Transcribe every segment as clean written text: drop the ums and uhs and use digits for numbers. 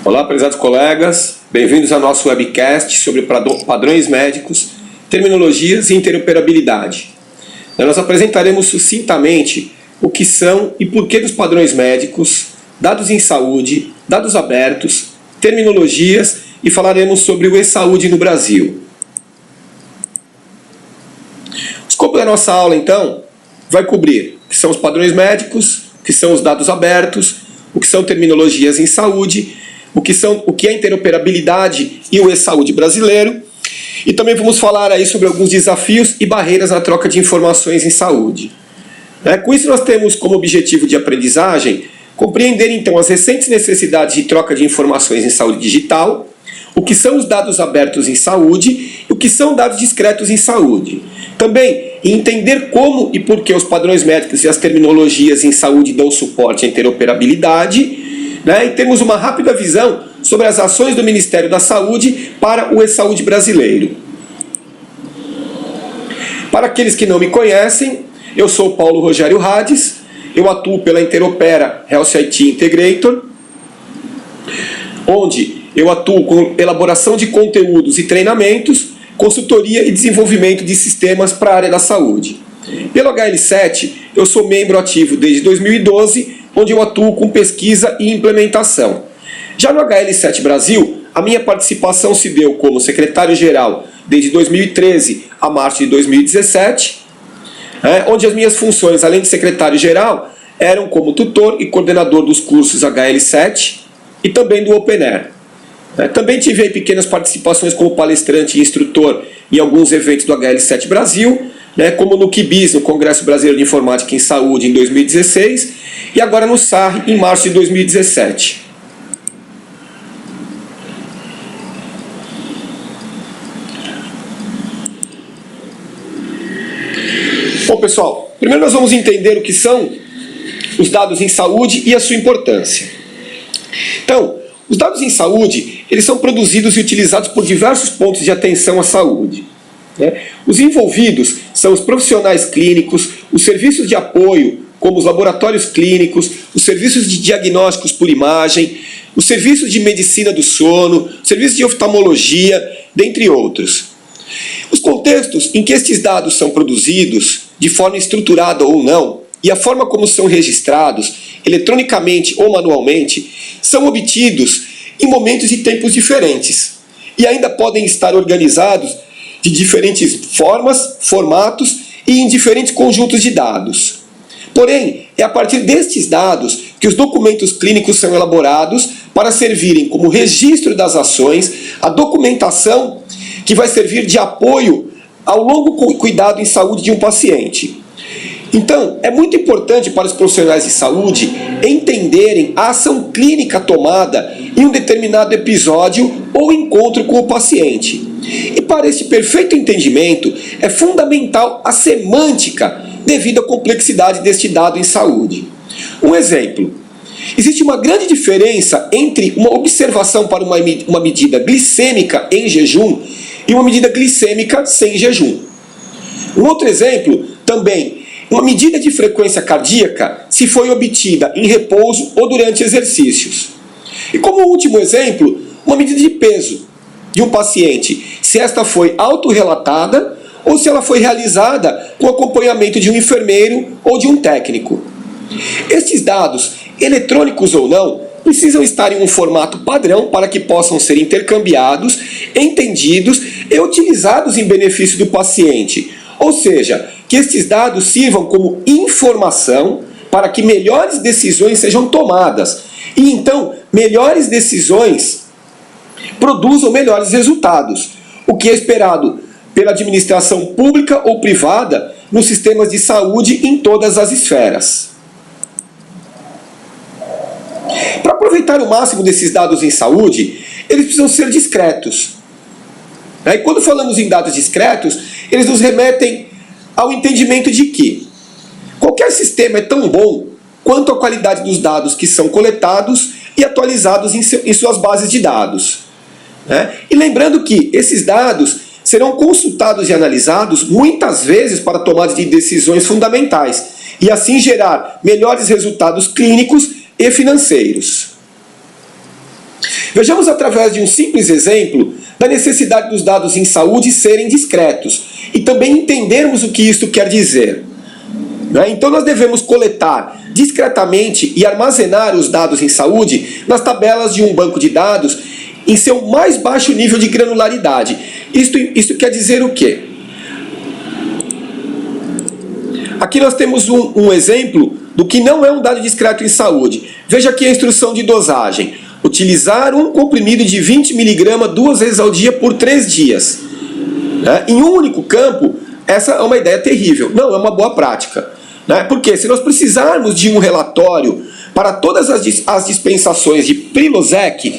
Olá, prezados colegas, bem-vindos ao nosso webcast sobre padrões médicos, terminologias e interoperabilidade. Nós apresentaremos sucintamente o que são e porquê dos padrões médicos, dados em saúde, dados abertos, terminologias e falaremos sobre o e-saúde no Brasil. O escopo da nossa aula, então, vai cobrir o que são os padrões médicos, o que são os dados abertos, o que são terminologias em saúde, o que é interoperabilidade e o e-saúde brasileiro. E também vamos falar aí sobre alguns desafios e barreiras na troca de informações em saúde. Com isso nós temos como objetivo de aprendizagem compreender então as recentes necessidades de troca de informações em saúde digital, o que são os dados abertos em saúde e o que são dados discretos em saúde. Também entender como e por que os padrões médicos e as terminologias em saúde dão suporte à interoperabilidade, e temos uma rápida visão sobre as ações do Ministério da Saúde para o e-saúde brasileiro. Para aqueles que não me conhecem, eu sou Paulo Rogério Hades, eu atuo pela Interopera Health IT Integrator, onde eu atuo com elaboração de conteúdos e treinamentos, consultoria e desenvolvimento de sistemas para a área da saúde. Pelo HL7, eu sou membro ativo desde 2012, onde eu atuo com pesquisa e implementação. Já no HL7 Brasil, a minha participação se deu como secretário-geral desde 2013 a março de 2017, onde as minhas funções, além de secretário-geral, eram como tutor e coordenador dos cursos HL7 e também do Open Air. Também tive aí pequenas participações como palestrante e instrutor em alguns eventos do HL7 Brasil, como no QBIS, no Congresso Brasileiro de Informática em Saúde, em 2016, e agora no SAR, em março de 2017. Bom, pessoal, primeiro nós vamos entender o que são os dados em saúde e a sua importância. Então, os dados em saúde, eles são produzidos e utilizados por diversos pontos de atenção à saúde. Os envolvidos são os profissionais clínicos, os serviços de apoio, como os laboratórios clínicos, os serviços de diagnósticos por imagem, os serviços de medicina do sono, os serviços de oftalmologia, dentre outros. Os contextos em que estes dados são produzidos, de forma estruturada ou não, e a forma como são registrados, eletronicamente ou manualmente, são obtidos em momentos e tempos diferentes, e ainda podem estar organizados de diferentes formas, formatos e em diferentes conjuntos de dados. Porém, é a partir destes dados que os documentos clínicos são elaborados para servirem como registro das ações, a documentação que vai servir de apoio ao longo cuidado em saúde de um paciente. Então, é muito importante para os profissionais de saúde entenderem a ação clínica tomada em um determinado episódio ou encontro com o paciente. E para esse perfeito entendimento, é fundamental a semântica devido à complexidade deste dado em saúde. Um exemplo: existe uma grande diferença entre uma observação para uma medida glicêmica em jejum e uma medida glicêmica sem jejum. Um outro exemplo também: uma medida de frequência cardíaca se foi obtida em repouso ou durante exercícios. E como último exemplo, uma medida de peso de um paciente, se esta foi autorrelatada ou se ela foi realizada com acompanhamento de um enfermeiro ou de um técnico. Estes dados, eletrônicos ou não, precisam estar em um formato padrão para que possam ser intercambiados, entendidos e utilizados em benefício do paciente. Ou seja, que estes dados sirvam como informação para que melhores decisões sejam tomadas. E então, melhores decisões produzam melhores resultados, o que é esperado pela administração pública ou privada nos sistemas de saúde em todas as esferas. Para aproveitar o máximo desses dados em saúde, eles precisam ser discretos. E quando falamos em dados discretos, eles nos remetem ao entendimento de que qualquer sistema é tão bom quanto a qualidade dos dados que são coletados e atualizados em suas bases de dados. E lembrando que esses dados serão consultados e analisados muitas vezes para tomada de decisões fundamentais e assim gerar melhores resultados clínicos e financeiros. Vejamos através de um simples exemplo da necessidade dos dados em saúde serem discretos e também entendermos o que isto quer dizer. Então nós devemos coletar discretamente e armazenar os dados em saúde nas tabelas de um banco de dados em seu mais baixo nível de granularidade. Isto quer dizer o quê? Aqui nós temos um exemplo do que não é um dado discreto em saúde. Veja aqui a instrução de dosagem. Utilizar um comprimido de 20 mg 2 vezes ao dia por 3 dias. Em um único campo, essa é uma ideia terrível. Não é uma boa prática. Porque se nós precisarmos de um relatório para todas as dispensações de Prilosec,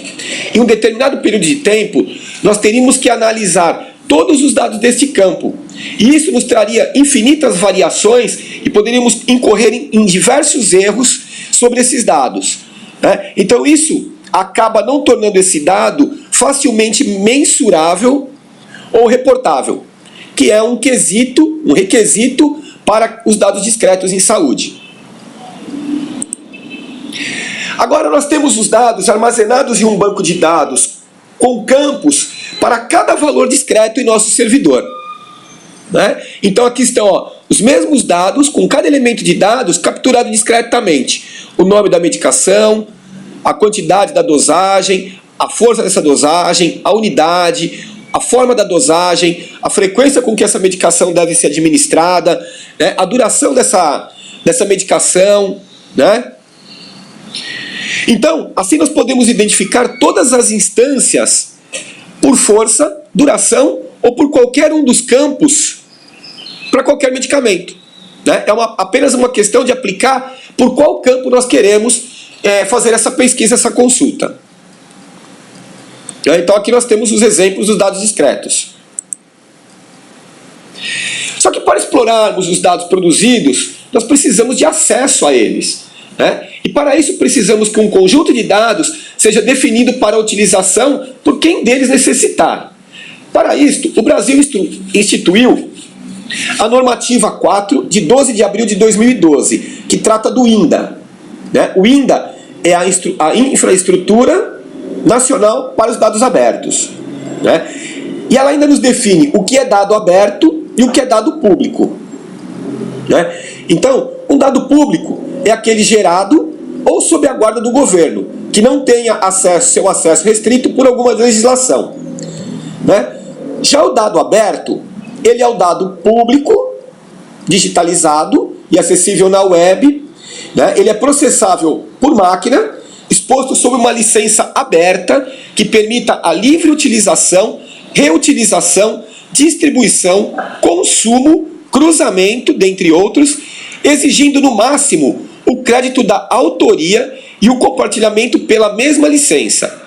em um determinado período de tempo, nós teríamos que analisar todos os dados deste campo. E isso nos traria infinitas variações e poderíamos incorrer em diversos erros sobre esses dados. Então isso acaba não tornando esse dado facilmente mensurável ou reportável, que é um requisito para os dados discretos em saúde. Agora nós temos os dados armazenados em um banco de dados com campos para cada valor discreto em nosso servidor. Então aqui estão os mesmos dados com cada elemento de dados capturado discretamente. O nome da medicação, a quantidade da dosagem, a força dessa dosagem, a unidade, a forma da dosagem, a frequência com que essa medicação deve ser administrada, a duração dessa medicação. Então, assim nós podemos identificar todas as instâncias por força, duração ou por qualquer um dos campos para qualquer medicamento. Apenas uma questão de aplicar por qual campo nós queremos fazer essa pesquisa, essa consulta. Então aqui nós temos os exemplos dos dados discretos. Só que para explorarmos os dados produzidos, nós precisamos de acesso a eles. E para isso precisamos que um conjunto de dados seja definido para a utilização por quem deles necessitar. Para isto, o Brasil instituiu a normativa 4 de 12 de abril de 2012, que trata do INDA. O INDA é a Infraestrutura Nacional para os Dados Abertos. E ela ainda nos define o que é dado aberto e o que é dado público. Então, um dado público é aquele gerado ou sob a guarda do governo, que não tenha seu acesso restrito por alguma legislação. Já o dado aberto, ele é o dado público, digitalizado e acessível na web. Ele é processável por máquina, exposto sob uma licença aberta que permita a livre utilização, reutilização, distribuição, consumo, cruzamento, dentre outros, exigindo no máximo o crédito da autoria e o compartilhamento pela mesma licença.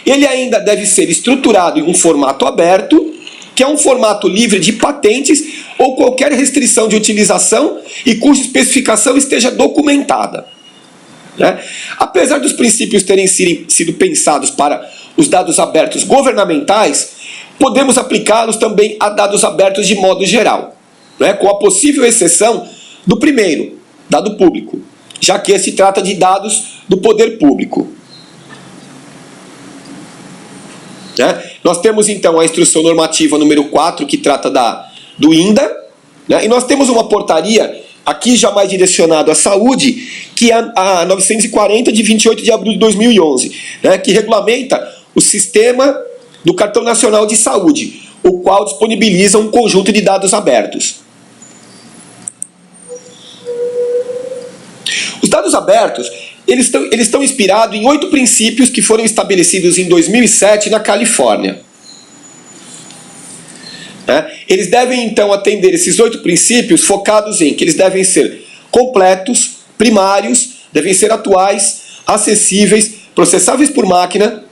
Ele ainda deve ser estruturado em um formato aberto, que é um formato livre de patentes ou qualquer restrição de utilização e cuja especificação esteja documentada. Apesar dos princípios terem sido pensados para os dados abertos governamentais, podemos aplicá-los também a dados abertos de modo geral, com a possível exceção do primeiro, dado público, já que se trata de dados do poder público. Nós temos então a instrução normativa número 4, que trata do INDA, e nós temos uma portaria, aqui já mais direcionado à saúde, que é a 940 de 28 de abril de 2011, que regulamenta o sistema do Cartão Nacional de Saúde, o qual disponibiliza um conjunto de dados abertos. Os dados abertos, eles estão inspirados em 8 princípios que foram estabelecidos em 2007 na Califórnia. Eles devem então atender esses 8 princípios focados em que eles devem ser completos, primários, devem ser atuais, acessíveis, processáveis por máquina,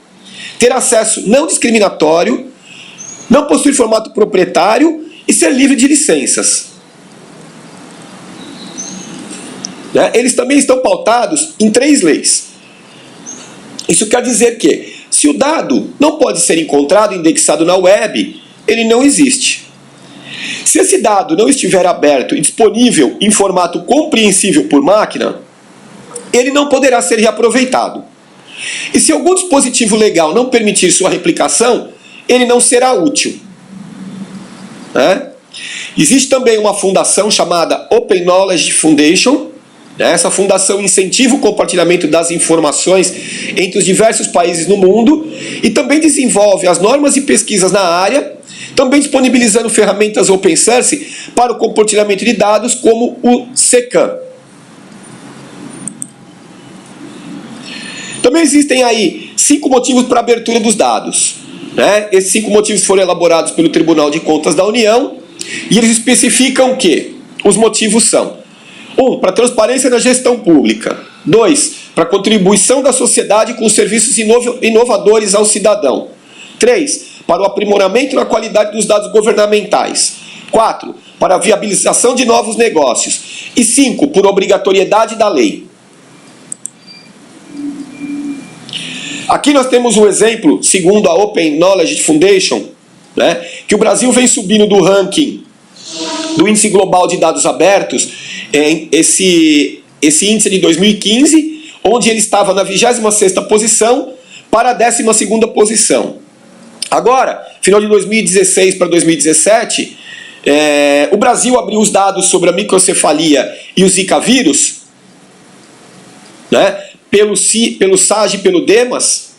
ter acesso não discriminatório, não possuir formato proprietário e ser livre de licenças. Eles também estão pautados em 3 leis. Isso quer dizer que, se o dado não pode ser encontrado indexado na web, ele não existe. Se esse dado não estiver aberto e disponível em formato compreensível por máquina, ele não poderá ser reaproveitado. E se algum dispositivo legal não permitir sua replicação, ele não será útil. Existe também uma fundação chamada Open Knowledge Foundation. Essa fundação incentiva o compartilhamento das informações entre os diversos países no mundo e também desenvolve as normas e pesquisas na área, também disponibilizando ferramentas open source para o compartilhamento de dados, como o SECAM. Também existem aí 5 motivos para a abertura dos dados. Esses 5 motivos foram elaborados pelo Tribunal de Contas da União e eles especificam que os motivos são: 1. Para transparência na gestão pública. 2. Para contribuição da sociedade com serviços inovadores ao cidadão. 3. Para o aprimoramento na qualidade dos dados governamentais. 4. Para a viabilização de novos negócios. E 5. Por obrigatoriedade da lei. Aqui nós temos um exemplo, segundo a Open Knowledge Foundation, que o Brasil vem subindo do ranking do Índice Global de Dados Abertos, esse índice de 2015, onde ele estava na 26ª posição para a 12ª posição. Agora, final de 2016 para 2017, o Brasil abriu os dados sobre a microcefalia e o Zika vírus, pelo SAGE e pelo DEMAS,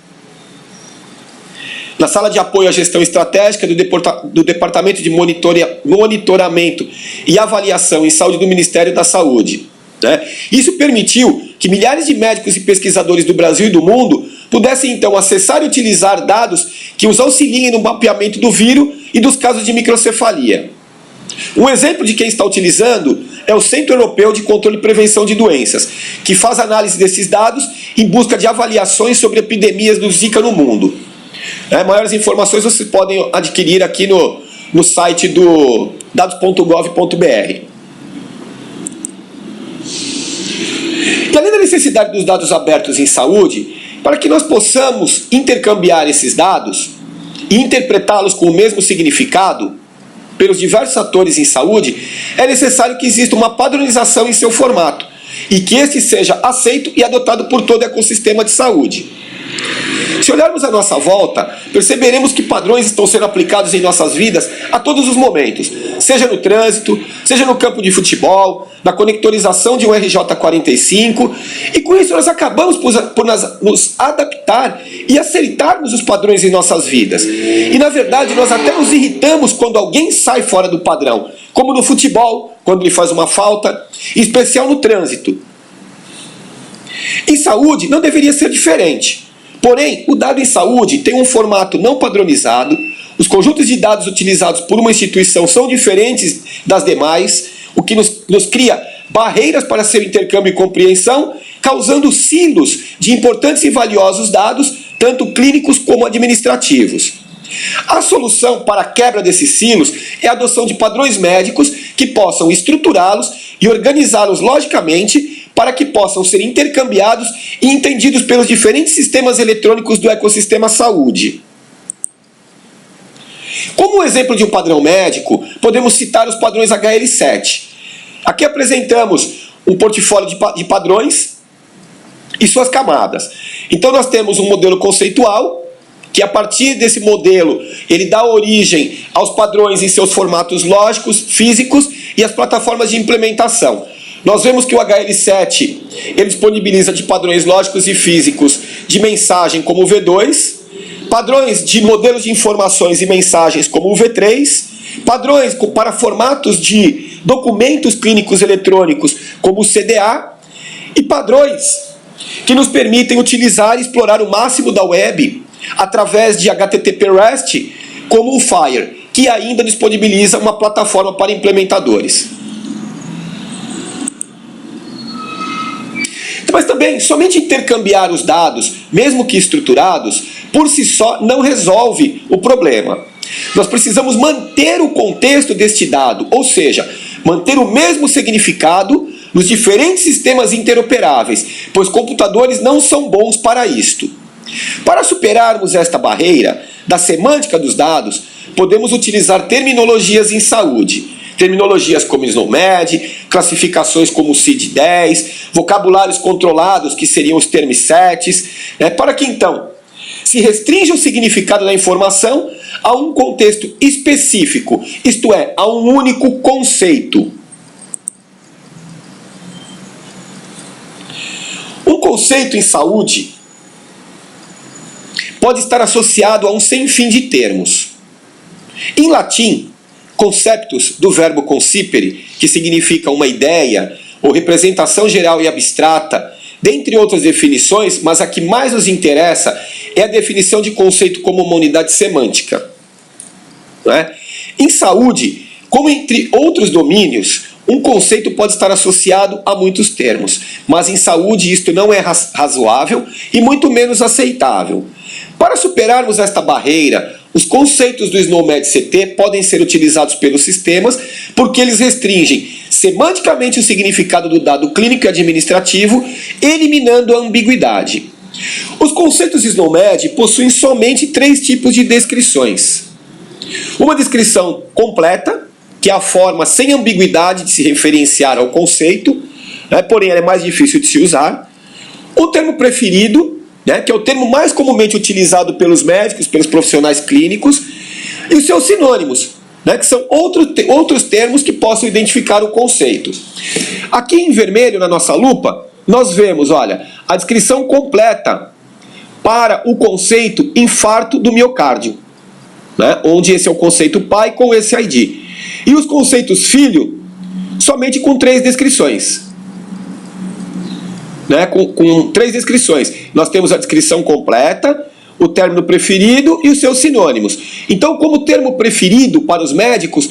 na sala de apoio à gestão estratégica do Departamento de Monitoramento e Avaliação em Saúde do Ministério da Saúde. Isso permitiu que milhares de médicos e pesquisadores do Brasil e do mundo pudessem então acessar e utilizar dados que os auxiliem no mapeamento do vírus e dos casos de microcefalia. Um exemplo de quem está utilizando é o Centro Europeu de Controle e Prevenção de Doenças, que faz análise desses dados em busca de avaliações sobre epidemias do Zika no mundo. Maiores informações vocês podem adquirir aqui no site do dados.gov.br. E além da necessidade dos dados abertos em saúde, para que nós possamos intercambiar esses dados e interpretá-los com o mesmo significado pelos diversos atores em saúde, é necessário que exista uma padronização em seu formato e que este seja aceito e adotado por todo o ecossistema de saúde. Se olharmos à nossa volta, perceberemos que padrões estão sendo aplicados em nossas vidas a todos os momentos, seja no trânsito, seja no campo de futebol, na conectorização de um RJ45, e com isso nós acabamos por nos adaptar e aceitarmos os padrões em nossas vidas. E na verdade nós até nos irritamos quando alguém sai fora do padrão, como no futebol, quando ele faz uma falta, em especial no trânsito. Em saúde não deveria ser diferente. Porém, o dado em saúde tem um formato não padronizado, os conjuntos de dados utilizados por uma instituição são diferentes das demais, o que nos cria barreiras para seu intercâmbio e compreensão, causando silos de importantes e valiosos dados, tanto clínicos como administrativos. A solução para a quebra desses silos é a adoção de padrões médicos que possam estruturá-los e organizá-los logicamente para que possam ser intercambiados e entendidos pelos diferentes sistemas eletrônicos do ecossistema saúde. Como exemplo de um padrão médico, podemos citar os padrões HL7. Aqui apresentamos um portfólio de padrões e suas camadas. Então nós temos um modelo conceitual, que a partir desse modelo ele dá origem aos padrões em seus formatos lógicos, físicos e as plataformas de implementação. Nós vemos que o HL7 ele disponibiliza de padrões lógicos e físicos de mensagem como o V2, padrões de modelos de informações e mensagens como o V3, padrões para formatos de documentos clínicos eletrônicos como o CDA e padrões que nos permitem utilizar e explorar o máximo da web através de HTTP REST como o FHIR, que ainda disponibiliza uma plataforma para implementadores. Mas também, somente intercambiar os dados, mesmo que estruturados, por si só não resolve o problema. Nós precisamos manter o contexto deste dado, ou seja, manter o mesmo significado nos diferentes sistemas interoperáveis, pois computadores não são bons para isto. Para superarmos esta barreira da semântica dos dados, podemos utilizar terminologias em saúde. Terminologias como SNOMED, classificações como o CID-10, vocabulários controlados, que seriam os termsets, para que então se restrinja o significado da informação a um contexto específico, isto é, a um único conceito. Um conceito em saúde pode estar associado a um sem fim de termos. Em latim, conceptus, do verbo concipere, que significa uma ideia ou representação geral e abstrata, dentre outras definições, mas a que mais nos interessa é a definição de conceito como uma unidade semântica. Não é? Em saúde, como entre outros domínios, um conceito pode estar associado a muitos termos, mas em saúde isto não é razoável e muito menos aceitável. Para superarmos esta barreira, os conceitos do SNOMED-CT podem ser utilizados pelos sistemas porque eles restringem semanticamente o significado do dado clínico e administrativo, eliminando a ambiguidade. Os conceitos SNOMED possuem somente 3 tipos de descrições. Uma descrição completa, que é a forma sem ambiguidade de se referenciar ao conceito, porém ela é mais difícil de se usar. O termo preferido, que é o termo mais comumente utilizado pelos médicos, pelos profissionais clínicos, e os seus sinônimos, que são outros termos que possam identificar o conceito. Aqui em vermelho, na nossa lupa, nós vemos, olha, a descrição completa para o conceito infarto do miocárdio, onde esse é o conceito pai com esse ID. E os conceitos filho, somente com 3 descrições. Com 3 descrições. Nós temos a descrição completa, o término preferido e os seus sinônimos. Então, como termo preferido para os médicos,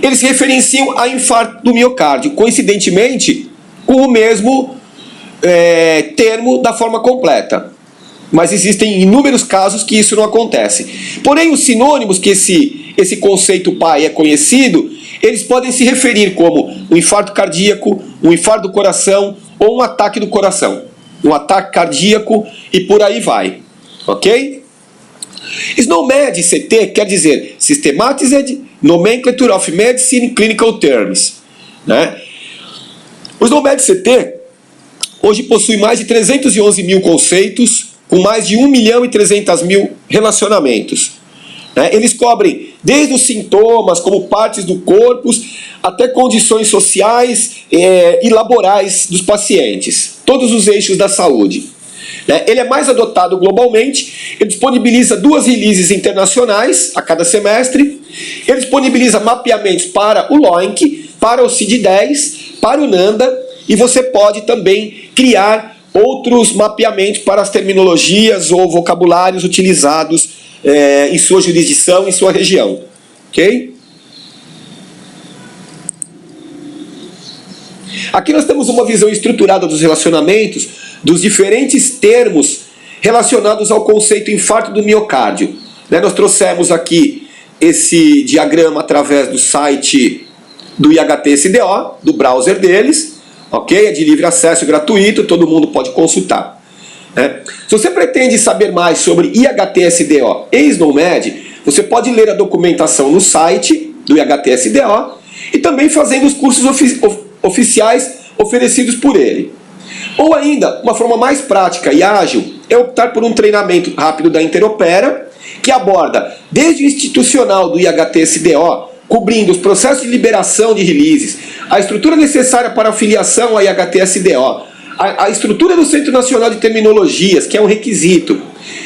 eles se referenciam a infarto do miocárdio, coincidentemente com o mesmo termo da forma completa. Mas existem inúmeros casos que isso não acontece. Porém, os sinônimos que esse conceito pai é conhecido, eles podem se referir como um infarto cardíaco, um infarto do coração ou um ataque do coração. Um ataque cardíaco e por aí vai. Ok? SNOMED-CT quer dizer Systematized Nomenclature of Medicine Clinical Terms. O SNOMED-CT hoje possui mais de 311 mil conceitos, com mais de 1.300.000 relacionamentos. Eles cobrem desde os sintomas, como partes do corpo, até condições sociais e laborais dos pacientes. Todos os eixos da saúde. Ele é mais adotado globalmente, ele disponibiliza 2 releases internacionais a cada semestre, ele disponibiliza mapeamentos para o LOINC, para o CID-10, para o NANDA, e você pode também criar outros mapeamentos para as terminologias ou vocabulários utilizados em sua jurisdição, em sua região. Ok? Aqui nós temos uma visão estruturada dos relacionamentos, dos diferentes termos relacionados ao conceito infarto do miocárdio. Nós trouxemos aqui esse diagrama através do site do IHTSDO, do browser deles. Ok? É de livre acesso, gratuito, todo mundo pode consultar. Se você pretende saber mais sobre IHTSDO e SNOMED, você pode ler a documentação no site do IHTSDO e também fazendo os cursos oficiais oferecidos por ele. Ou ainda, uma forma mais prática e ágil é optar por um treinamento rápido da Interopera, que aborda desde o institucional do IHTSDO, cobrindo os processos de liberação de releases, a estrutura necessária para a filiação ao IHTSDO, a estrutura do Centro Nacional de Terminologias, que é um requisito,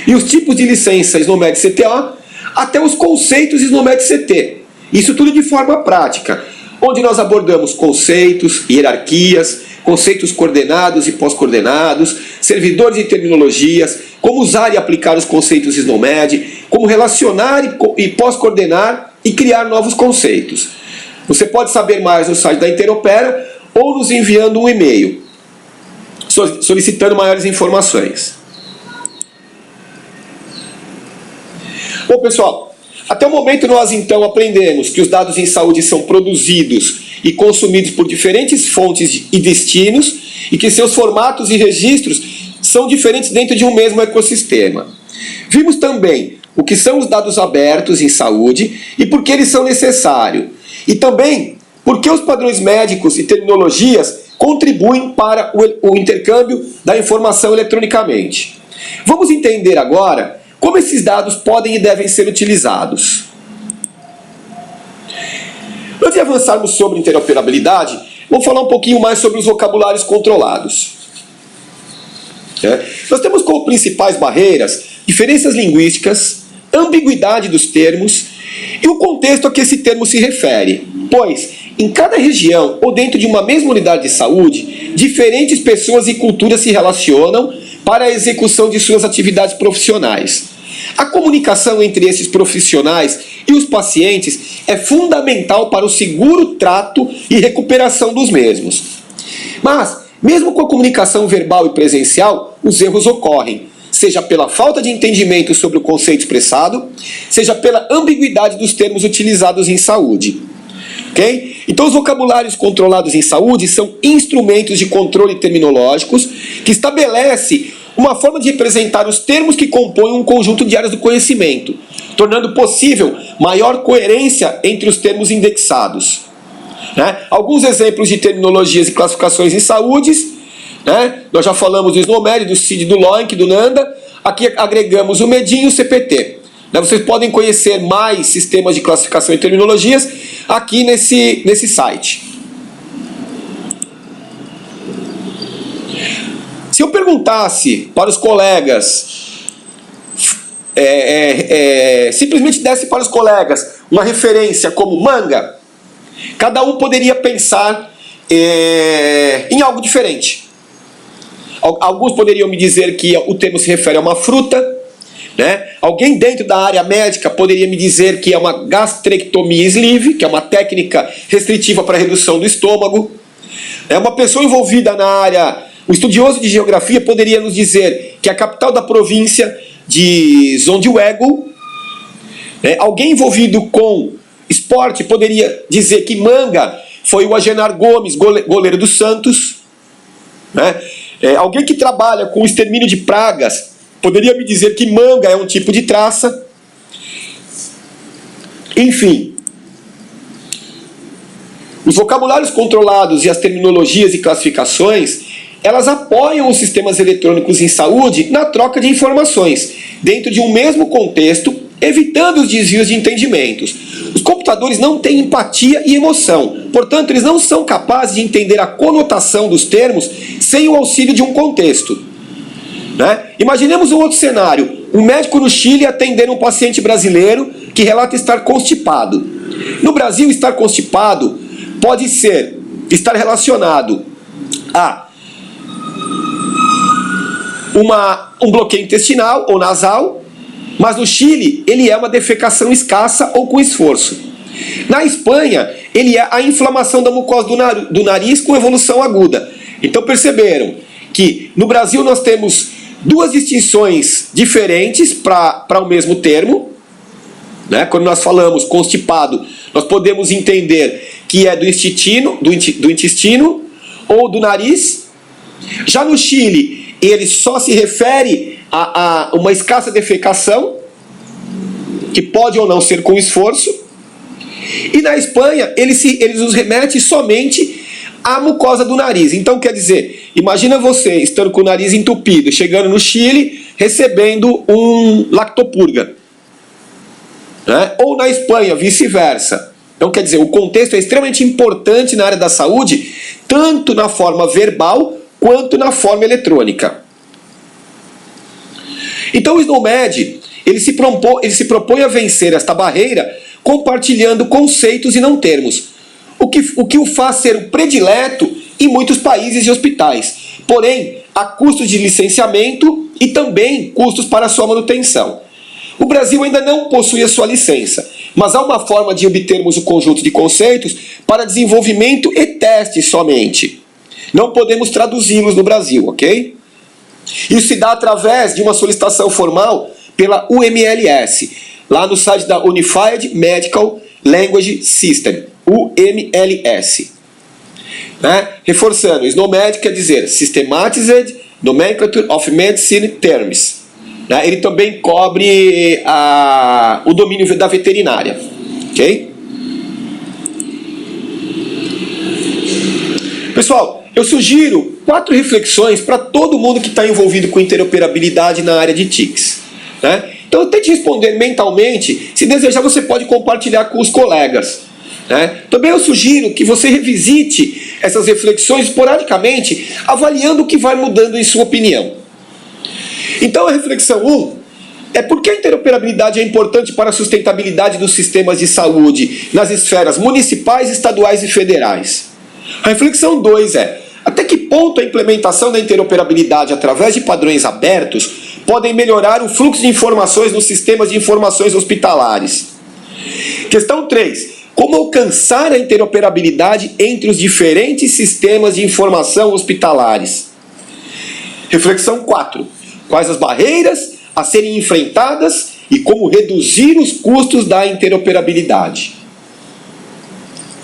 e os tipos de licença SNOMED-CTO, até os conceitos SNOMED-CT. Isso tudo de forma prática, onde nós abordamos conceitos, hierarquias, conceitos coordenados e pós-coordenados, servidores de terminologias, como usar e aplicar os conceitos SNOMED, como relacionar e pós-coordenar e criar novos conceitos. Você pode saber mais no site da Interopera ou nos enviando um e-mail, solicitando maiores informações. Bom, pessoal, até o momento nós então aprendemos que os dados em saúde são produzidos e consumidos por diferentes fontes e destinos e que seus formatos e registros são diferentes dentro de um mesmo ecossistema. Vimos também o que são os dados abertos em saúde e por que eles são necessários. E também porque os padrões médicos e terminologias contribuem para o intercâmbio da informação eletronicamente. Vamos entender agora como esses dados podem e devem ser utilizados. Antes de avançarmos sobre interoperabilidade, vamos falar um pouquinho mais sobre os vocabulários controlados. Nós temos como principais barreiras diferenças linguísticas, ambiguidade dos termos e o contexto a que esse termo se refere, pois em cada região ou dentro de uma mesma unidade de saúde, diferentes pessoas e culturas se relacionam para a execução de suas atividades profissionais. A comunicação entre esses profissionais e os pacientes é fundamental para o seguro trato e recuperação dos mesmos. Mas, mesmo com a comunicação verbal e presencial, os erros ocorrem, seja pela falta de entendimento sobre o conceito expressado, seja pela ambiguidade dos termos utilizados em saúde. Okay? Então, os vocabulários controlados em saúde são instrumentos de controle terminológicos que estabelecem uma forma de representar os termos que compõem um conjunto de áreas do conhecimento, tornando possível maior coerência entre os termos indexados. Alguns exemplos de terminologias e classificações em saúde, nós já falamos do SNOMED, do CID, do LOINC, do NANDA, aqui agregamos o MEDIN e o CPT. Vocês podem conhecer mais sistemas de classificação e terminologias aqui nesse site. Se eu perguntasse para os colegas, simplesmente desse para os colegas uma referência como manga, cada um poderia pensar em algo diferente. Alguns poderiam me dizer que o termo se refere a uma fruta, Alguém dentro da área médica poderia me dizer que é uma gastrectomia sleeve, que é uma técnica restritiva para a redução do estômago. Uma pessoa envolvida na área, um estudioso de geografia poderia nos dizer que a capital da província de Zondjiwego. Alguém envolvido com esporte poderia dizer que Manga foi o Agenar Gomes, goleiro do Santos. Alguém que trabalha com o extermínio de pragas poderia me dizer que manga é um tipo de traça. Enfim, os vocabulários controlados e as terminologias e classificações, elas apoiam os sistemas eletrônicos em saúde na troca de informações, dentro de um mesmo contexto, evitando os desvios de entendimentos. Os computadores não têm empatia e emoção, portanto, eles não são capazes de entender a conotação dos termos sem o auxílio de um contexto. Imaginemos um outro cenário, um médico no Chile atendendo um paciente brasileiro que relata estar constipado. No Brasil, estar constipado pode estar relacionado a um bloqueio intestinal ou nasal, mas no Chile ele é uma defecação escassa ou com esforço. Na Espanha, ele é a inflamação da mucosa do nariz com evolução aguda. Então perceberam que no Brasil nós temos duas distinções diferentes para o mesmo termo. Quando nós falamos constipado, nós podemos entender que é do intestino ou do nariz. Já no Chile, ele só se refere a uma escassa defecação, que pode ou não ser com esforço. E na Espanha, ele nos remete somente à mucosa do nariz. Então, quer dizer, imagina você estando com o nariz entupido, chegando no Chile, recebendo um lactopurga. Ou na Espanha, vice-versa. Então, quer dizer, o contexto é extremamente importante na área da saúde, tanto na forma verbal, quanto na forma eletrônica. Então, o SNOMED, ele se propõe a vencer esta barreira compartilhando conceitos e não termos, o que o faz ser o predileto em muitos países e hospitais. Porém, há custos de licenciamento e também custos para a sua manutenção. O Brasil ainda não possui a sua licença, mas há uma forma de obtermos o conjunto de conceitos para desenvolvimento e teste somente. Não podemos traduzi-los no Brasil, ok? Isso se dá através de uma solicitação formal pela UMLS, lá no site da Unified Medical Language System, UMLS. Reforçando, SNOMED quer dizer Systematized Nomenclature of Medicine Terms. Ele também cobre o domínio da veterinária. Ok? Pessoal, eu sugiro 4 reflexões para todo mundo que está envolvido com interoperabilidade na área de TICs. Né? Então tente responder mentalmente. Se desejar, você pode compartilhar com os colegas. Né? Também eu sugiro que você revisite essas reflexões esporadicamente, avaliando o que vai mudando em sua opinião. Então a reflexão 1 é por que a interoperabilidade é importante para a sustentabilidade dos sistemas de saúde nas esferas municipais, estaduais e federais. A reflexão 2 é até que ponto a implementação da interoperabilidade através de padrões abertos podem melhorar o fluxo de informações nos sistemas de informações hospitalares. Questão 3. Como alcançar a interoperabilidade entre os diferentes sistemas de informação hospitalares? Reflexão 4. Quais as barreiras a serem enfrentadas e como reduzir os custos da interoperabilidade?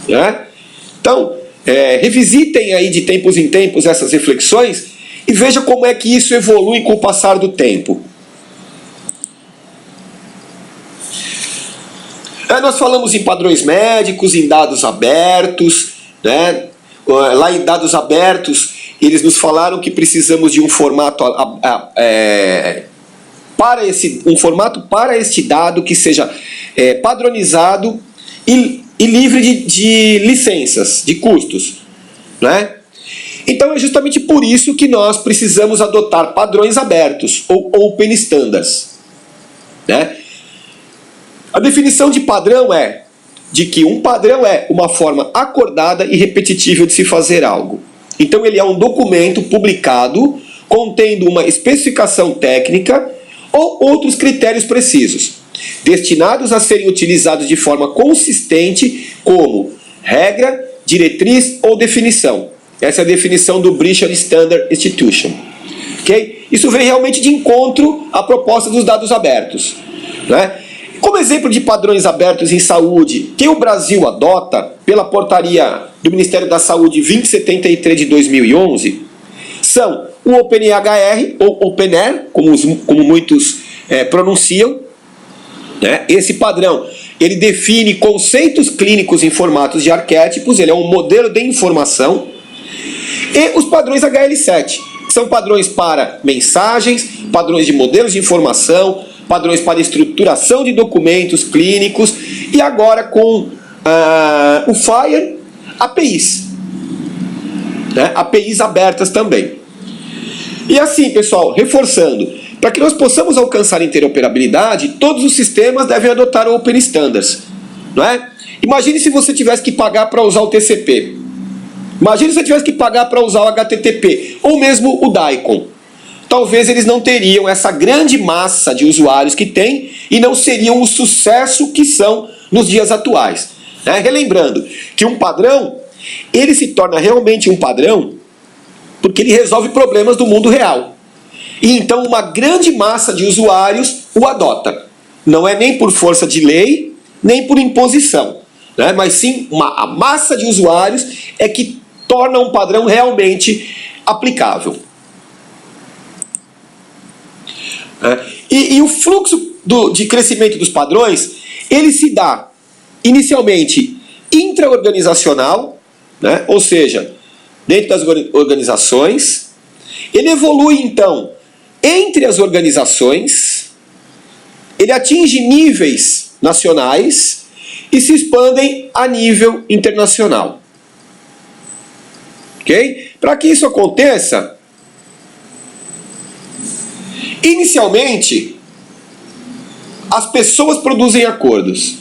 Né? Então, revisitem aí de tempos em tempos essas reflexões e veja como é que isso evolui com o passar do tempo. Nós falamos em padrões médicos, em dados abertos, né? Lá em dados abertos, eles nos falaram que precisamos de um formato para este dado que seja padronizado e livre de licenças, de custos. Né? Então é justamente por isso que nós precisamos adotar padrões abertos, ou Open Standards. Né? A definição de padrão é de que um padrão é uma forma acordada e repetitível de se fazer algo. Então ele é um documento publicado contendo uma especificação técnica ou outros critérios precisos, destinados a serem utilizados de forma consistente como regra, diretriz ou definição. Essa é a definição do British Standard Institution. Okay? Isso vem realmente de encontro à proposta dos dados abertos. Né? Como exemplo de padrões abertos em saúde que o Brasil adota pela portaria do Ministério da Saúde 2073 de 2011, são o OpenEHR, ou OpenAir, como muitos pronunciam. Né? Esse padrão ele define conceitos clínicos em formatos de arquétipos, ele é um modelo de informação. E os padrões HL7, que são padrões para mensagens, padrões de modelos de informação, padrões para estruturação de documentos clínicos e agora com o FHIR, APIs. Né? APIs abertas também. E assim, pessoal, reforçando, para que nós possamos alcançar interoperabilidade, todos os sistemas devem adotar o Open Standards. Não é? Imagine se você tivesse que pagar para usar o TCP. Imagine se você tivesse que pagar para usar o HTTP, ou mesmo o DICOM. Talvez eles não teriam essa grande massa de usuários que tem e não seriam o sucesso que são nos dias atuais. Né? Relembrando que um padrão, ele se torna realmente um padrão porque ele resolve problemas do mundo real. E então uma grande massa de usuários o adota. Não é nem por força de lei, nem por imposição. Né? Mas sim, a massa de usuários é que torna um padrão realmente aplicável. E o fluxo de crescimento dos padrões, ele se dá inicialmente intraorganizacional, né? Ou seja, dentro das organizações. Ele evolui então entre as organizações, ele atinge níveis nacionais e se expandem a nível internacional. Ok? Para que isso aconteça, inicialmente, as pessoas produzem acordos.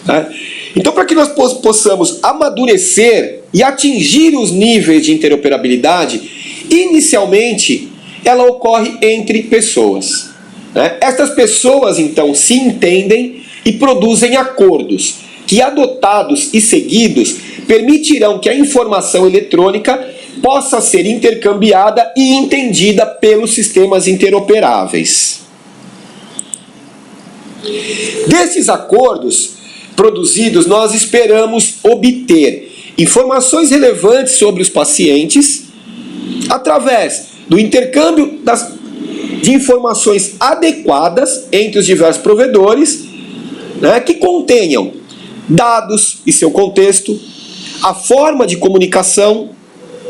Tá? Então, para que nós possamos amadurecer e atingir os níveis de interoperabilidade, inicialmente, ela ocorre entre pessoas. Né? Estas pessoas, então, se entendem e produzem acordos que, adotados e seguidos, permitirão que a informação eletrônica possa ser intercambiada e entendida pelos sistemas interoperáveis. Desses acordos produzidos, nós esperamos obter informações relevantes sobre os pacientes através do intercâmbio de informações adequadas entre os diversos provedores, né, que contenham dados e seu contexto, a forma de comunicação,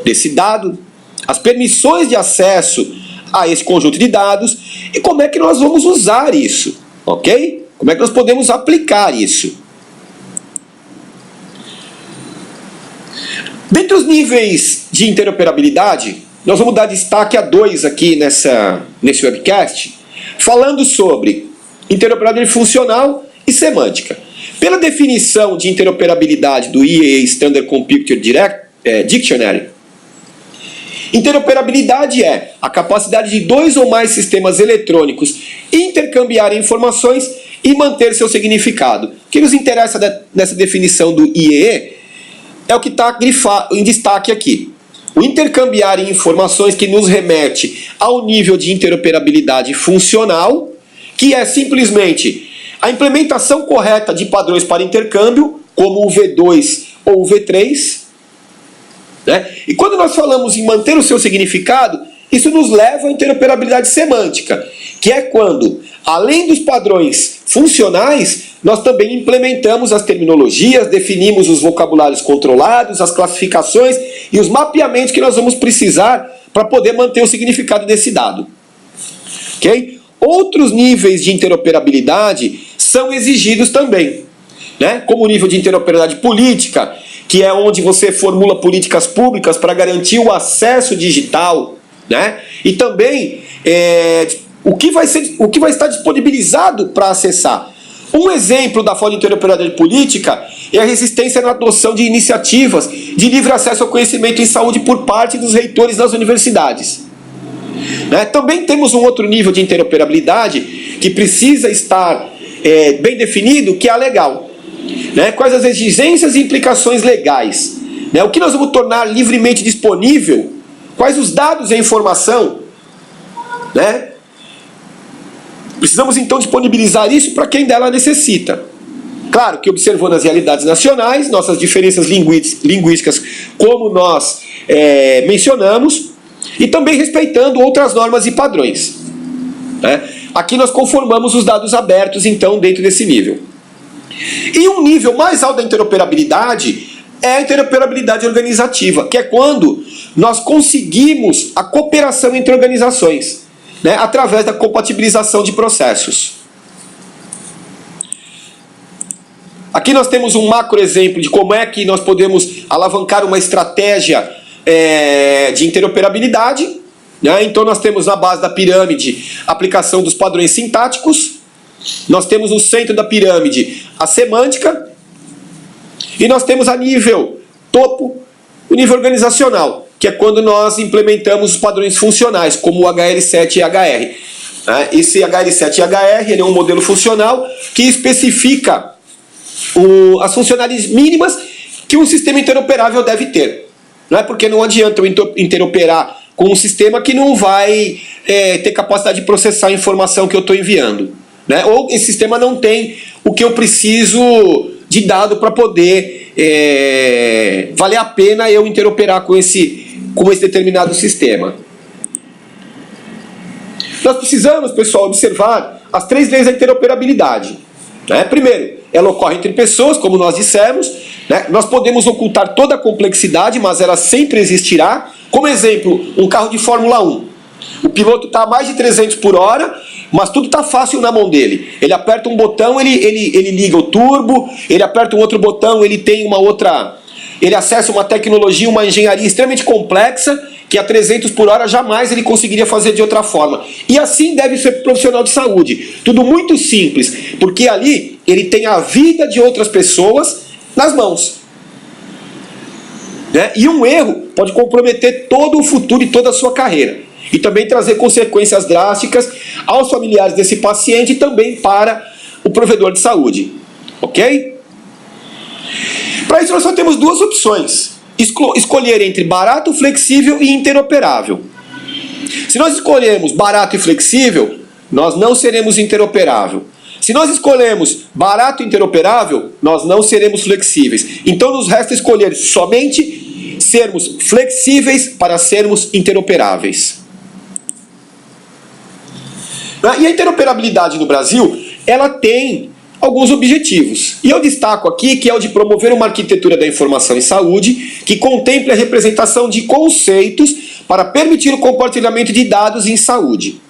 desse dado, as permissões de acesso a esse conjunto de dados e como é que nós vamos usar isso, ok? Como é que nós podemos aplicar isso? Dentre os níveis de interoperabilidade, nós vamos dar destaque a 2 aqui nesse webcast, falando sobre interoperabilidade funcional e semântica. Pela definição de interoperabilidade do IEEE Standard Computer Dictionary, interoperabilidade é a capacidade de 2 ou mais sistemas eletrônicos intercambiarem informações e manter seu significado. O que nos interessa nessa definição do IEEE é o que está em destaque aqui. O intercambiar informações que nos remete ao nível de interoperabilidade funcional, que é simplesmente a implementação correta de padrões para intercâmbio, como o V2 ou o V3. Né? E quando nós falamos em manter o seu significado, isso nos leva à interoperabilidade semântica, que é quando, além dos padrões funcionais, nós também implementamos as terminologias, definimos os vocabulários controlados, as classificações e os mapeamentos que nós vamos precisar para poder manter o significado desse dado. Ok? Outros níveis de interoperabilidade são exigidos também, né? Como o nível de interoperabilidade política, que é onde você formula políticas públicas para garantir o acesso digital, né? E também o que vai estar disponibilizado para acessar. Um exemplo da falta de interoperabilidade política é a resistência na adoção de iniciativas de livre acesso ao conhecimento em saúde por parte dos reitores das universidades. Né? Também temos um outro nível de interoperabilidade que precisa estar bem definido, que é a legal. Né? Quais as exigências e implicações legais? Né? O que nós vamos tornar livremente disponível? Quais os dados e a informação? Né? Precisamos então disponibilizar isso para quem dela necessita. Claro que observando as realidades nacionais, nossas diferenças linguísticas, como nós mencionamos, e também respeitando outras normas e padrões. Né? Aqui nós conformamos os dados abertos, então, dentro desse nível. E um nível mais alto da interoperabilidade é a interoperabilidade organizativa, que é quando nós conseguimos a cooperação entre organizações, né, através da compatibilização de processos. Aqui nós temos um macro exemplo de como é que nós podemos alavancar uma estratégia de interoperabilidade. Né? Então nós temos na base da pirâmide a aplicação dos padrões sintáticos, nós temos no centro da pirâmide a semântica, e nós temos a nível topo o nível organizacional, que é quando nós implementamos os padrões funcionais, como o HL7 e HR. Esse HL7 e HR ele é um modelo funcional que especifica as funcionalidades mínimas que um sistema interoperável deve ter. Não é porque não adianta eu interoperar com um sistema que não vai ter capacidade de processar a informação que eu estou enviando. Né? Ou esse sistema não tem o que eu preciso de dado para poder valer a pena eu interoperar com esse determinado sistema. Nós precisamos, pessoal, observar as 3 leis da interoperabilidade. Né? Primeiro, ela ocorre entre pessoas, como nós dissemos. Né? Nós podemos ocultar toda a complexidade, mas ela sempre existirá. Como exemplo, um carro de Fórmula 1. O piloto está a mais de 300 por hora, mas tudo está fácil na mão dele. Ele aperta um botão, ele liga o turbo, ele aperta um outro botão, ele tem uma outra... Ele acessa uma tecnologia, uma engenharia extremamente complexa, que a 300 por hora jamais ele conseguiria fazer de outra forma. E assim deve ser profissional de saúde. Tudo muito simples, porque ali ele tem a vida de outras pessoas nas mãos. Né? E um erro pode comprometer todo o futuro e toda a sua carreira. E também trazer consequências drásticas aos familiares desse paciente e também para o provedor de saúde. Ok? Para isso nós só temos 2 opções. Escolher entre barato, flexível e interoperável. Se nós escolhermos barato e flexível, nós não seremos interoperável. Se nós escolhermos barato e interoperável, nós não seremos flexíveis. Então nos resta escolher somente sermos flexíveis para sermos interoperáveis. E a interoperabilidade no Brasil, ela tem alguns objetivos. E eu destaco aqui que é o de promover uma arquitetura da informação em saúde que contemple a representação de conceitos para permitir o compartilhamento de dados em saúde.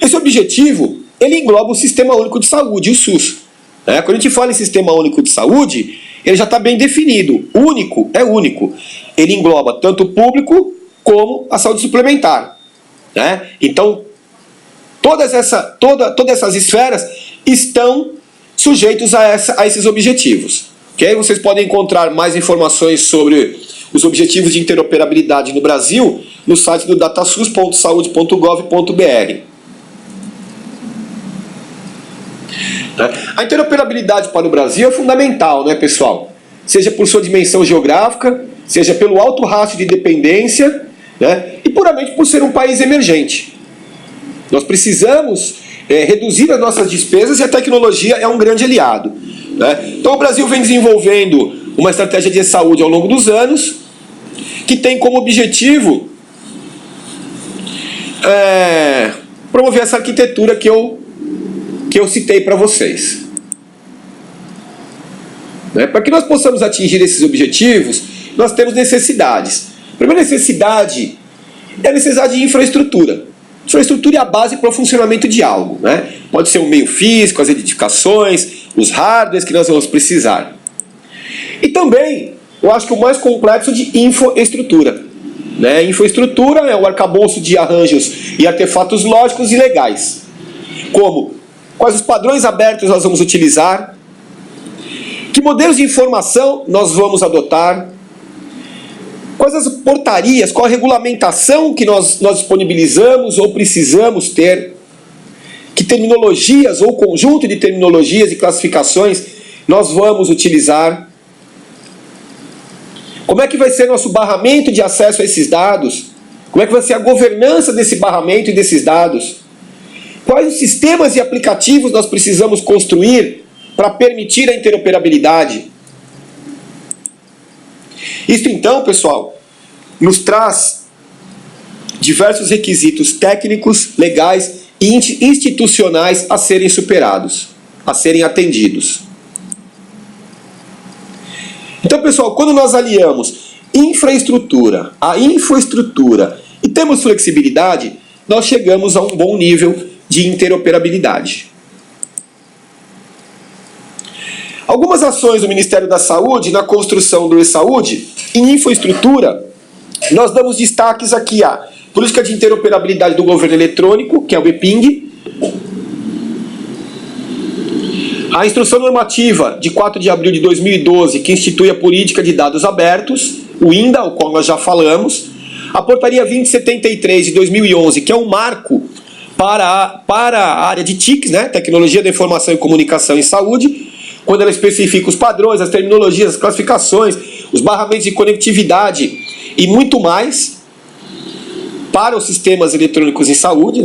Esse objetivo, ele engloba o Sistema Único de Saúde, o SUS. Quando a gente fala em Sistema Único de Saúde, ele já está bem definido. Único é único. Ele engloba tanto o público como a saúde suplementar. Então, todas essas esferas estão sujeitos a esses objetivos. Okay? Vocês podem encontrar mais informações sobre os objetivos de interoperabilidade no Brasil no site do datasus.saude.gov.br. A interoperabilidade para o Brasil é fundamental, né, pessoal? Seja por sua dimensão geográfica, seja pelo alto rastro de dependência, e puramente por ser um país emergente. Nós precisamos reduzir as nossas despesas e a tecnologia é um grande aliado. Então o Brasil vem desenvolvendo uma estratégia de saúde ao longo dos anos, que tem como objetivo promover essa arquitetura que eu citei para vocês. Para que nós possamos atingir esses objetivos, nós temos necessidades. A primeira necessidade é a necessidade de infraestrutura. Infraestrutura é a base para o funcionamento de algo. Pode ser um meio físico, as edificações, os hardwares que nós vamos precisar. E também, eu acho que o mais complexo de infraestrutura. Infraestrutura é o arcabouço de arranjos e artefatos lógicos e legais. Como quais os padrões abertos nós vamos utilizar, que modelos de informação nós vamos adotar, quais as portarias, qual a regulamentação que nós disponibilizamos ou precisamos ter, que terminologias ou conjunto de terminologias e classificações nós vamos utilizar, como é que vai ser nosso barramento de acesso a esses dados, como é que vai ser a governança desse barramento e desses dados, quais os sistemas e aplicativos nós precisamos construir para permitir a interoperabilidade. Isso então, pessoal, nos traz diversos requisitos técnicos, legais e institucionais a serem superados, a serem atendidos. Então, pessoal, quando nós aliamos infraestrutura a infraestrutura e temos flexibilidade, nós chegamos a um bom nível de interoperabilidade. Algumas ações do Ministério da Saúde na construção do e-saúde e infraestrutura, nós damos destaques aqui a Política de Interoperabilidade do Governo Eletrônico, que é o EPING, a Instrução Normativa de 4 de abril de 2012, que institui a Política de Dados Abertos, o INDA, o qual nós já falamos, a Portaria 2073 de 2011, que é um marco para a área de TICs, Tecnologia da Informação e Comunicação em Saúde, quando ela especifica os padrões, as terminologias, as classificações, os barramentos de conectividade e muito mais para os sistemas eletrônicos em saúde,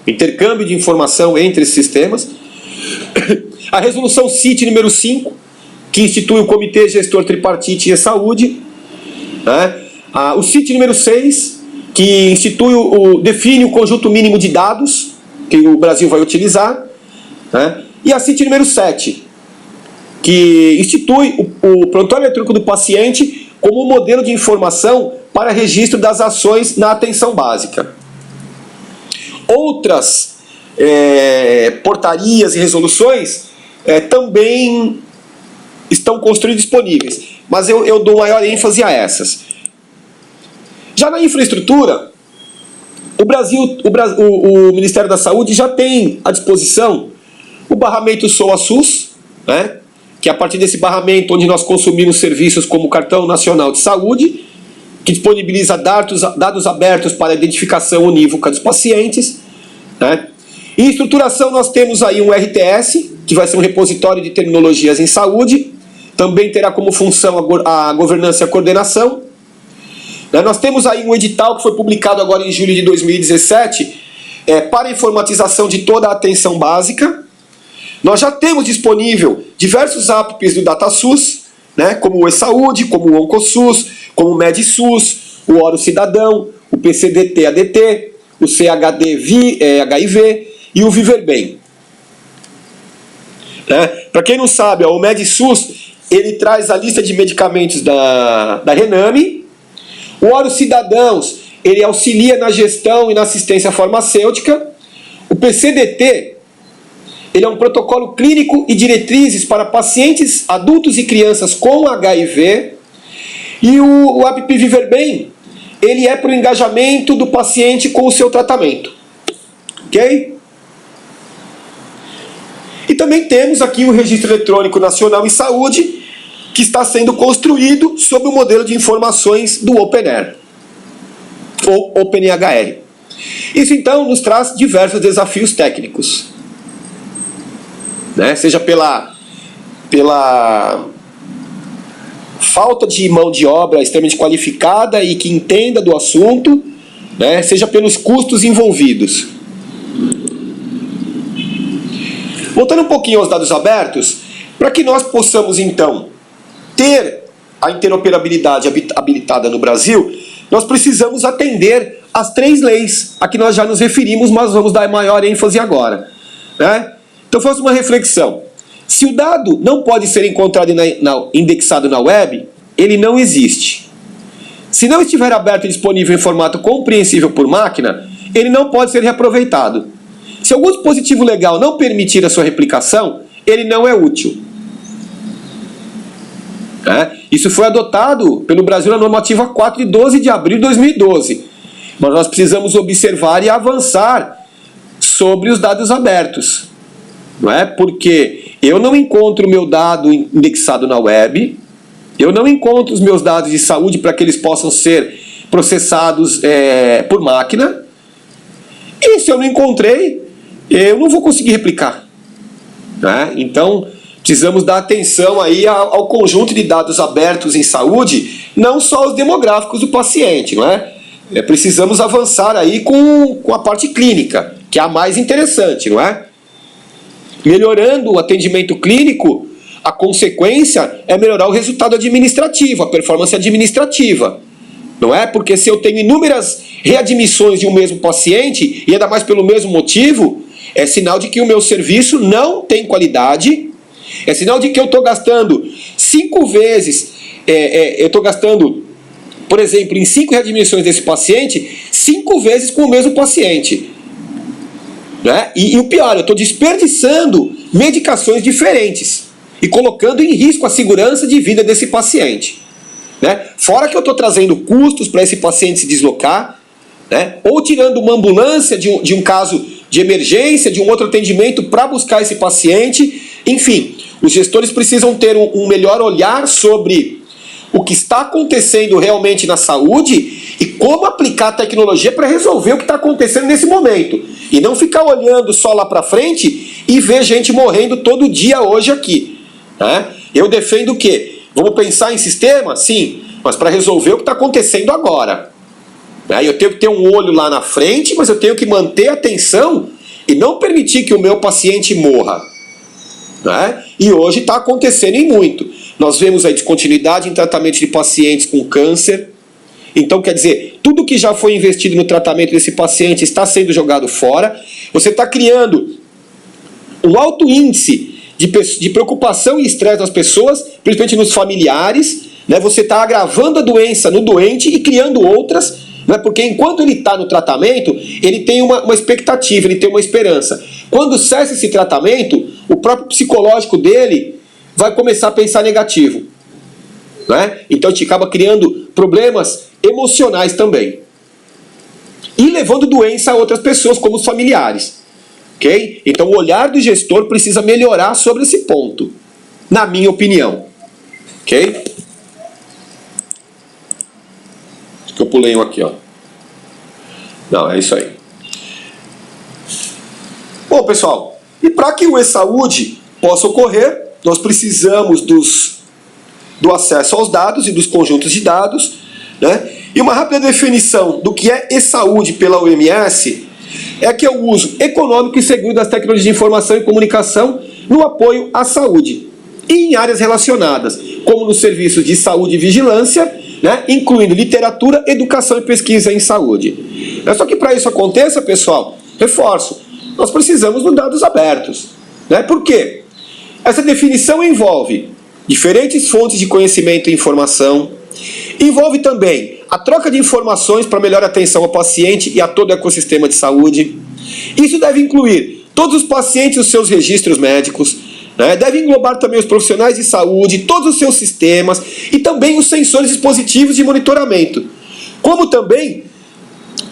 intercâmbio de informação entre esses sistemas. A resolução CIT número 5, que institui o Comitê Gestor Tripartite em Saúde. O CIT número 6, que define o conjunto mínimo de dados que o Brasil vai utilizar. E a CIT número 7, que institui o prontuário eletrônico do paciente como modelo de informação para registro das ações na atenção básica. Outras portarias e resoluções também estão construídas e disponíveis, mas eu dou maior ênfase a essas. Já na infraestrutura, o Ministério da Saúde já tem à disposição o barramento SOA-SUS, que é a partir desse barramento onde nós consumimos serviços como o Cartão Nacional de Saúde, que disponibiliza dados abertos para a identificação unívoca dos pacientes. Em estruturação nós temos aí um RTS, que vai ser um repositório de terminologias em saúde, também terá como função a governança e a coordenação. Nós temos aí um edital que foi publicado agora em julho de 2017, para a informatização de toda a atenção básica. Nós já temos disponível diversos apps do DataSUS, como o e-saúde, como o OncoSUS, como o MedSUS, o Oro Cidadão, o PCDT-ADT, o CHD-HIV e o ViverBem. Né? Para quem não sabe, ó, o MedSUS ele traz a lista de medicamentos da Rename. O Oro Cidadãos ele auxilia na gestão e na assistência farmacêutica. O PCDT ele é um protocolo clínico e diretrizes para pacientes adultos e crianças com HIV. E o APP Viver Bem ele é para o engajamento do paciente com o seu tratamento. Ok? E também temos aqui o Registro Eletrônico Nacional em Saúde, que está sendo construído sob o modelo de informações do OpenAir, ou OpenEHR. Isso então nos traz diversos desafios técnicos, né? Seja pela falta de mão de obra extremamente qualificada e que entenda do assunto, né? Seja pelos custos envolvidos. Voltando um pouquinho aos dados abertos, para que nós possamos então ter a interoperabilidade habilitada no Brasil, nós precisamos atender às 3 leis a que nós já nos referimos, mas vamos dar maior ênfase agora, né? Então faça uma reflexão. Se o dado não pode ser encontrado indexado na web, ele não existe. Se não estiver aberto e disponível em formato compreensível por máquina, ele não pode ser reaproveitado. Se algum dispositivo legal não permitir a sua replicação, ele não é útil. Isso foi adotado pelo Brasil na normativa 4 de 12 de abril de 2012. Mas nós precisamos observar e avançar sobre os dados abertos. Não é? Porque eu não encontro o meu dado indexado na web, eu não encontro os meus dados de saúde para que eles possam ser processados por máquina. E se eu não encontrei, eu não vou conseguir replicar. Né? Então, precisamos dar atenção aí ao conjunto de dados abertos em saúde, não só os demográficos do paciente. Não é? Precisamos avançar aí com a parte clínica, que é a mais interessante, não é? Melhorando o atendimento clínico, a consequência é melhorar o resultado administrativo, a performance administrativa. Não é? Porque se eu tenho inúmeras readmissões de um mesmo paciente, e ainda mais pelo mesmo motivo, é sinal de que o meu serviço não tem qualidade, é sinal de que eu estou gastando 5 vezes, eu estou gastando, por exemplo, em 5 readmissões desse paciente, 5 vezes com o mesmo paciente. Né? E o pior, eu estou desperdiçando medicações diferentes e colocando em risco a segurança de vida desse paciente. Né? Fora que eu estou trazendo custos para esse paciente se deslocar, né? Ou tirando uma ambulância de um caso de emergência, de um outro atendimento para buscar esse paciente. Enfim, os gestores precisam ter um melhor olhar sobre o que está acontecendo realmente na saúde e como aplicar a tecnologia para resolver o que está acontecendo nesse momento. E não ficar olhando só lá para frente e ver gente morrendo todo dia hoje aqui. Né? Eu defendo o quê? Vamos pensar em sistema? Sim, mas para resolver o que está acontecendo agora. Eu tenho que ter um olho lá na frente, mas eu tenho que manter a atenção e não permitir que o meu paciente morra. Né? E hoje está acontecendo em muito. Nós vemos a descontinuidade em tratamento de pacientes com câncer. Então, quer dizer, tudo que já foi investido no tratamento desse paciente está sendo jogado fora. Você está criando um alto índice de preocupação e estresse das pessoas, principalmente nos familiares. Né? Você está agravando a doença no doente e criando outras. Né? Porque enquanto ele está no tratamento, ele tem uma expectativa, ele tem uma esperança. Quando cessa esse tratamento, o próprio psicológico dele vai começar a pensar negativo. Né? Então a gente acaba criando problemas emocionais também. E levando doença a outras pessoas, como os familiares. Okay? Então o olhar do gestor precisa melhorar sobre esse ponto, na minha opinião. Ok? Acho que eu pulei um aqui, ó. Não, é isso aí. Bom, pessoal, e para que o e-saúde possa ocorrer, nós precisamos do acesso aos dados e dos conjuntos de dados, né? E uma rápida definição do que é e-saúde pela OMS é que é o uso econômico e seguro das tecnologias de informação e comunicação no apoio à saúde e em áreas relacionadas, como nos serviços de saúde e vigilância, né? Incluindo literatura, educação e pesquisa em saúde. Só que para isso aconteça, pessoal, reforço, nós precisamos de dados abertos. Né? Por quê? Essa definição envolve diferentes fontes de conhecimento e informação, envolve também a troca de informações para melhor atenção ao paciente e a todo o ecossistema de saúde. Isso deve incluir todos os pacientes e os seus registros médicos, né? Deve englobar também os profissionais de saúde, todos os seus sistemas e também os sensores e dispositivos de monitoramento, como também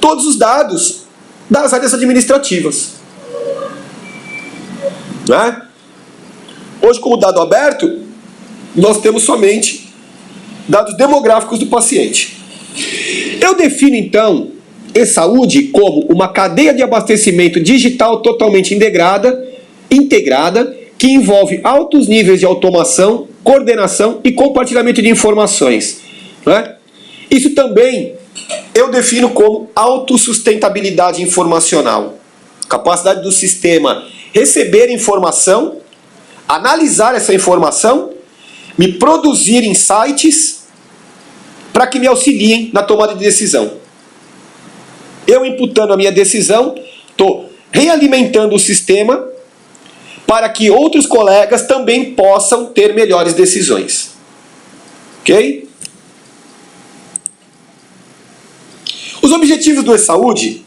todos os dados das áreas administrativas. Né? Hoje, como dado aberto, nós temos somente dados demográficos do paciente. Eu defino, então, e-saúde como uma cadeia de abastecimento digital totalmente integrada, que envolve altos níveis de automação, coordenação e compartilhamento de informações. Né? Isso também eu defino como autossustentabilidade informacional. Capacidade do sistema receber informação, analisar essa informação, me produzir insights para que me auxiliem na tomada de decisão. Eu imputando a minha decisão, estou realimentando o sistema para que outros colegas também possam ter melhores decisões. Ok? Os objetivos do e-saúde,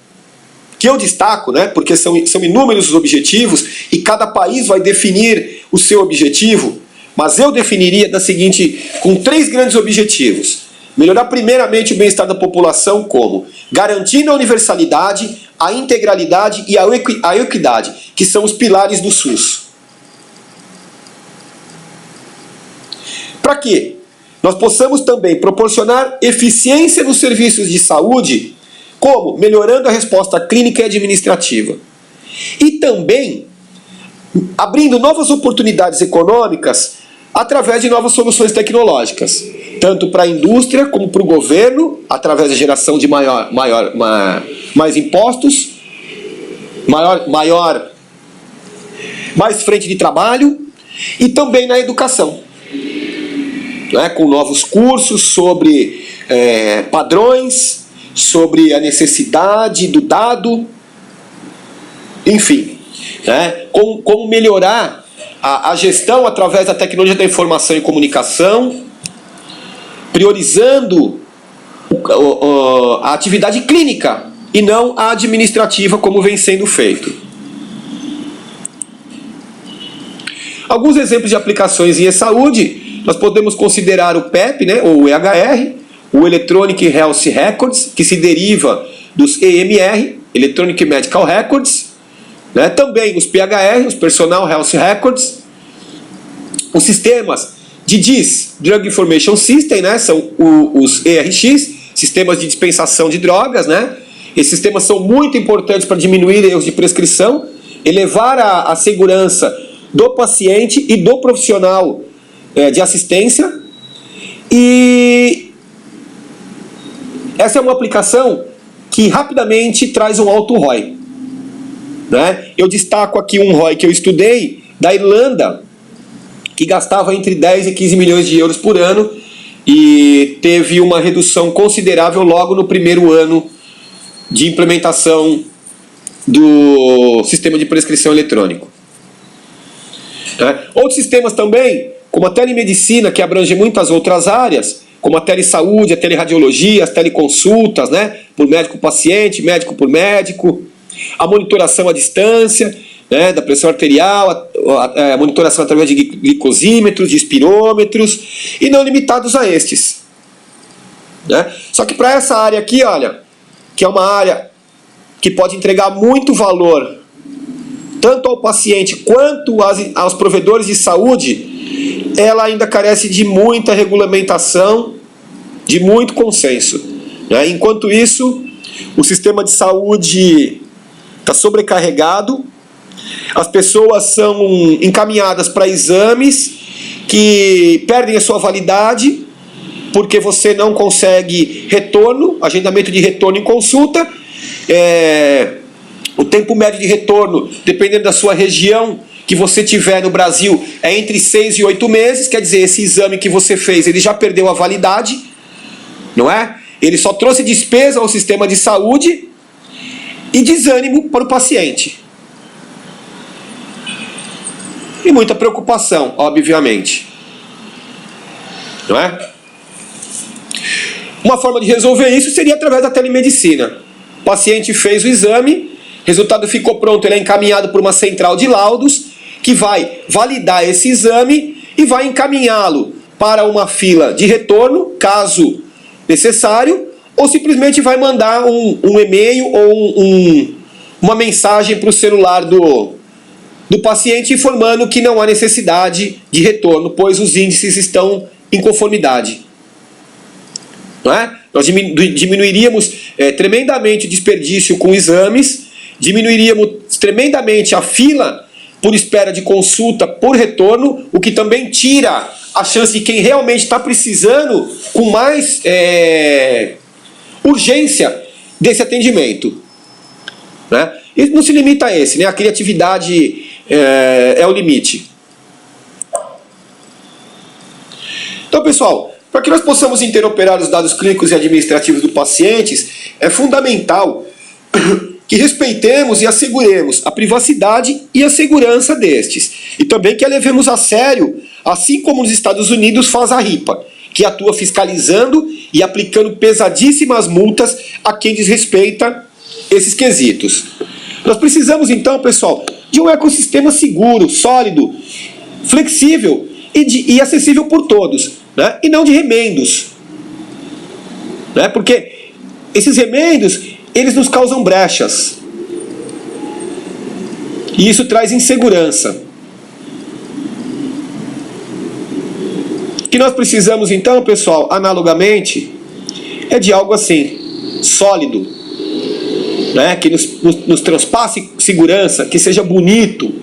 que eu destaco, né, porque são inúmeros os objetivos e cada país vai definir o seu objetivo, mas eu definiria com 3 grandes objetivos. Melhorar primeiramente o bem-estar da população como? Garantindo a universalidade, a integralidade e a equidade, que são os pilares do SUS. Para quê? Nós possamos também proporcionar eficiência nos serviços de saúde, como? Melhorando a resposta clínica e administrativa. E também abrindo novas oportunidades econômicas através de novas soluções tecnológicas, tanto para a indústria como para o governo, através da geração de mais impostos, mais frente de trabalho, e também na educação, né, com novos cursos sobre padrões, sobre a necessidade do dado, enfim, né, como melhorar a gestão através da tecnologia da informação e comunicação, priorizando a atividade clínica e não a administrativa, como vem sendo feito. Alguns exemplos de aplicações em e-saúde, nós podemos considerar o PEP, né, ou o EHR, o Electronic Health Records, que se deriva dos EMR, Electronic Medical Records, né, também os PHR, os Personal Health Records, os sistemas de DIS, Drug Information System, né, são os ERX, sistemas de dispensação de drogas, né. Esses sistemas são muito importantes para diminuir erros de prescrição, elevar a segurança do paciente e do profissional de assistência. E essa é uma aplicação que rapidamente traz um alto ROI. Né? Eu destaco aqui um ROI que eu estudei da Irlanda, que gastava entre 10 e 15 milhões de euros por ano e teve uma redução considerável logo no primeiro ano de implementação do sistema de prescrição eletrônico. Né? Outros sistemas também, como a telemedicina, que abrange muitas outras áreas, como a telesaúde, a teleradiologia, as teleconsultas, né? Por médico-paciente, médico por médico, a monitoração à distância, né, da pressão arterial, a monitoração através de glicosímetros, de espirômetros, e não limitados a estes. Né? Só que para essa área aqui, olha, que é uma área que pode entregar muito valor, tanto ao paciente quanto aos provedores de saúde, ela ainda carece de muita regulamentação, de muito consenso. Né? Enquanto isso, o sistema de saúde está sobrecarregado, as pessoas são encaminhadas para exames que perdem a sua validade porque você não consegue retorno, agendamento de retorno em consulta. O tempo médio de retorno, dependendo da sua região que você tiver no Brasil, é entre 6 e 8 meses, quer dizer, esse exame que você fez, ele já perdeu a validade, não é? Ele só trouxe despesa ao sistema de saúde e desânimo para o paciente. e muita preocupação, obviamente. Não é? Uma forma de resolver isso seria através da telemedicina. O paciente fez o exame, resultado ficou pronto, ele é encaminhado por uma central de laudos, que vai validar esse exame e vai encaminhá-lo para uma fila de retorno, caso necessário, ou simplesmente vai mandar um e-mail ou uma mensagem para o celular do paciente informando que não há necessidade de retorno, pois os índices estão em conformidade. Não é? Nós diminuiríamos tremendamente o desperdício com exames, diminuiríamos tremendamente a fila por espera de consulta por retorno, o que também tira a chance de quem realmente está precisando com mais urgência desse atendimento. Né? E não se limita a esse, né? A criatividade é o limite. Então, pessoal, para que nós possamos interoperar os dados clínicos e administrativos dos pacientes, é fundamental que respeitemos e asseguremos a privacidade e a segurança destes. E também que a levemos a sério, assim como nos Estados Unidos faz a RIPA, que atua fiscalizando e aplicando pesadíssimas multas a quem desrespeita esses quesitos. Nós precisamos então, pessoal, de um ecossistema seguro, sólido, flexível e acessível por todos, né? E não de remendos, né? Porque esses remendos, eles nos causam brechas. E isso traz insegurança. O que nós precisamos então, pessoal, analogamente, é de algo assim, sólido, né? Que nos transpasse segurança, que seja bonito,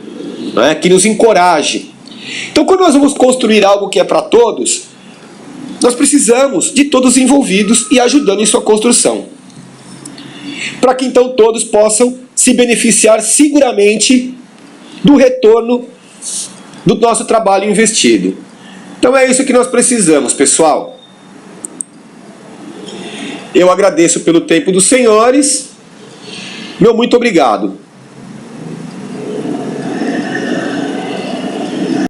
né? Que nos encoraje. Então, quando nós vamos construir algo que é para todos, nós precisamos de todos envolvidos e ajudando em sua construção, para que então todos possam se beneficiar seguramente do retorno do nosso trabalho investido. Então é isso que nós precisamos, pessoal. Eu agradeço pelo tempo dos senhores. Meu muito obrigado.